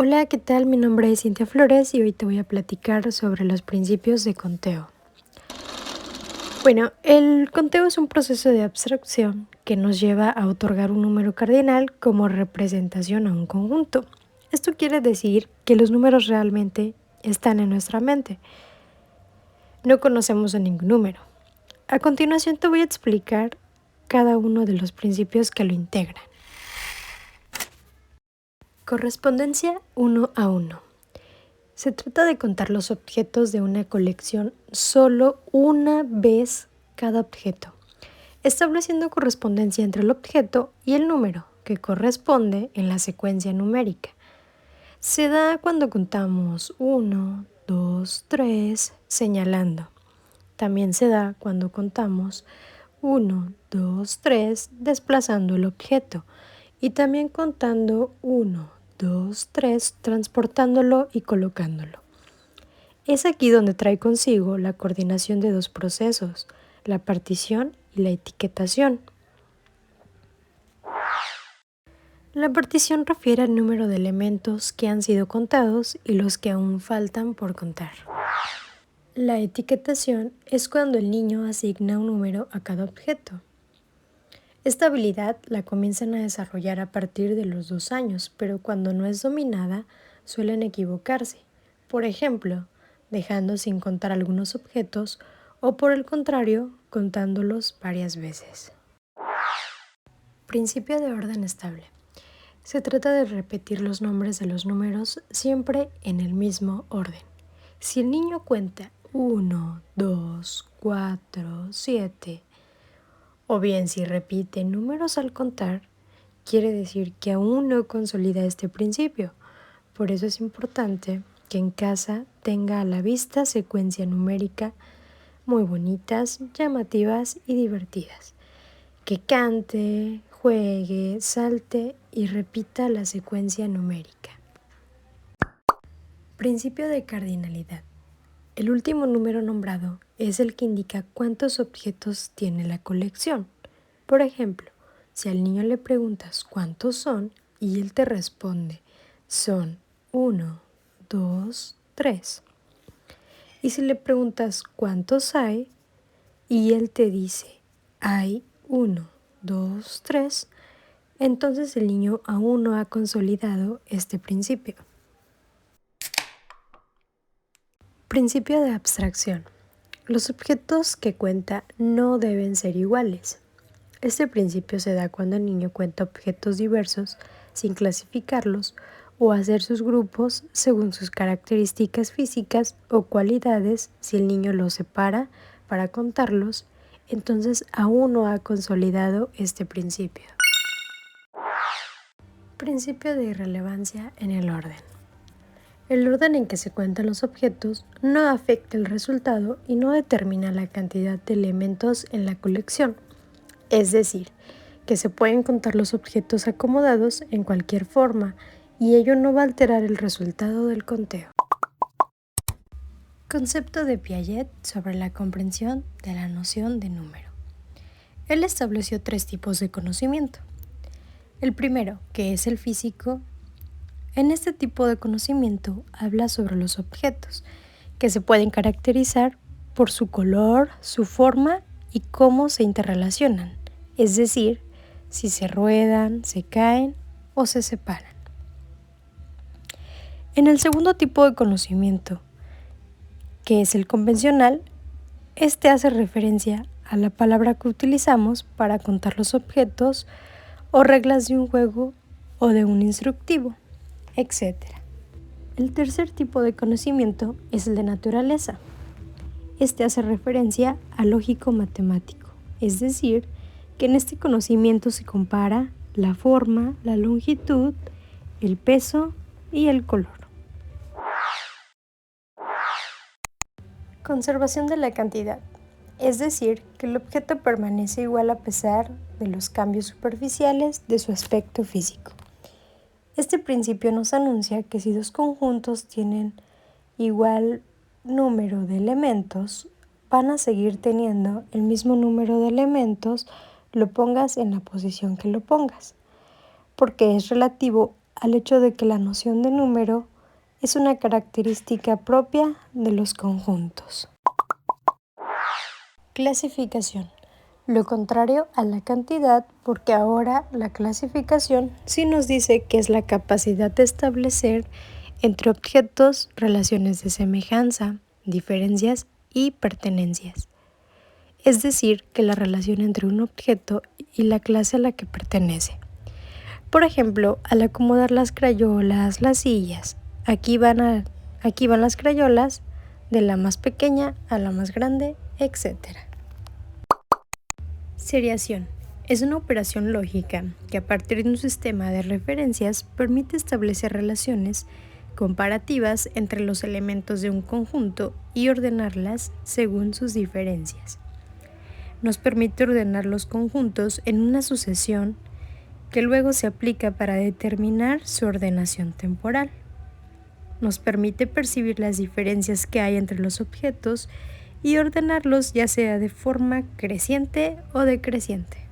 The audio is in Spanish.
Hola, ¿qué tal? Mi nombre es Cintia Flores y hoy te voy a platicar sobre los principios de conteo. Bueno, el conteo es un proceso de abstracción que nos lleva a otorgar un número cardinal como representación a un conjunto. Esto quiere decir que los números realmente están en nuestra mente. No conocemos a ningún número. A continuación te voy a explicar cada uno de los principios que lo integran. Correspondencia 1 a 1. Se trata de contar los objetos de una colección solo una vez cada objeto, estableciendo correspondencia entre el objeto y el número que corresponde en la secuencia numérica. Se da cuando contamos 1, 2, 3, señalando. También se da cuando contamos 1, 2, 3, desplazando el objeto, y también contando 1, 2, 3, transportándolo y colocándolo. Es aquí donde trae consigo la coordinación de dos procesos, la partición y la etiquetación. La partición refiere al número de elementos que han sido contados y los que aún faltan por contar. La etiquetación es cuando el niño asigna un número a cada objeto. Esta habilidad la comienzan a desarrollar a partir de los 2 años, pero cuando no es dominada suelen equivocarse. Por ejemplo, dejando sin contar algunos objetos o por el contrario, contándolos varias veces. Principio de orden estable. Se trata de repetir los nombres de los números siempre en el mismo orden. Si el niño cuenta 1, 2, 4, 7, o bien si repite números al contar, quiere decir que aún no consolida este principio. Por eso es importante que en casa tenga a la vista secuencia numérica muy bonitas, llamativas y divertidas. Que cante, juegue, salte y repita la secuencia numérica. Principio de cardinalidad. El último número nombrado es el que indica cuántos objetos tiene la colección. Por ejemplo, si al niño le preguntas cuántos son y él te responde, son 1, 2, 3. Y si le preguntas cuántos hay y él te dice, hay 1, 2, 3, entonces el niño aún no ha consolidado este principio. Principio de abstracción. Los objetos que cuenta no deben ser iguales. Este principio se da cuando el niño cuenta objetos diversos sin clasificarlos o hacer sus grupos según sus características físicas o cualidades. Si el niño los separa para contarlos, entonces aún no ha consolidado este principio. Principio de irrelevancia en el orden. El orden en que se cuentan los objetos no afecta el resultado y no determina la cantidad de elementos en la colección. Es decir, que se pueden contar los objetos acomodados en cualquier forma y ello no va a alterar el resultado del conteo. Concepto de Piaget sobre la comprensión de la noción de número. Él estableció 3 tipos de conocimiento. El primero, que es el físico. En este tipo de conocimiento habla sobre los objetos, que se pueden caracterizar por su color, su forma y cómo se interrelacionan, es decir, si se ruedan, se caen o se separan. En el segundo tipo de conocimiento, que es el convencional, este hace referencia a la palabra que utilizamos para contar los objetos o reglas de un juego o de un instructivo, etc. El tercer tipo de conocimiento es el de naturaleza. Este hace referencia al lógico-matemático, es decir, que en este conocimiento se compara la forma, la longitud, el peso y el color. Conservación de la cantidad, es decir, que el objeto permanece igual a pesar de los cambios superficiales de su aspecto físico. Este principio nos anuncia que si dos conjuntos tienen igual número de elementos, van a seguir teniendo el mismo número de elementos, lo pongas en la posición que lo pongas, porque es relativo al hecho de que la noción de número es una característica propia de los conjuntos. Clasificación. Lo contrario a la cantidad, porque ahora la clasificación sí nos dice que es la capacidad de establecer entre objetos relaciones de semejanza, diferencias y pertenencias. Es decir, que la relación entre un objeto y la clase a la que pertenece. Por ejemplo, al acomodar las crayolas, las sillas, aquí van las crayolas de la más pequeña a la más grande, etc. Seriación. Es una operación lógica que a partir de un sistema de referencias permite establecer relaciones comparativas entre los elementos de un conjunto y ordenarlas según sus diferencias. Nos permite ordenar los conjuntos en una sucesión que luego se aplica para determinar su ordenación temporal. Nos permite percibir las diferencias que hay entre los objetos y ordenarlos ya sea de forma creciente o decreciente.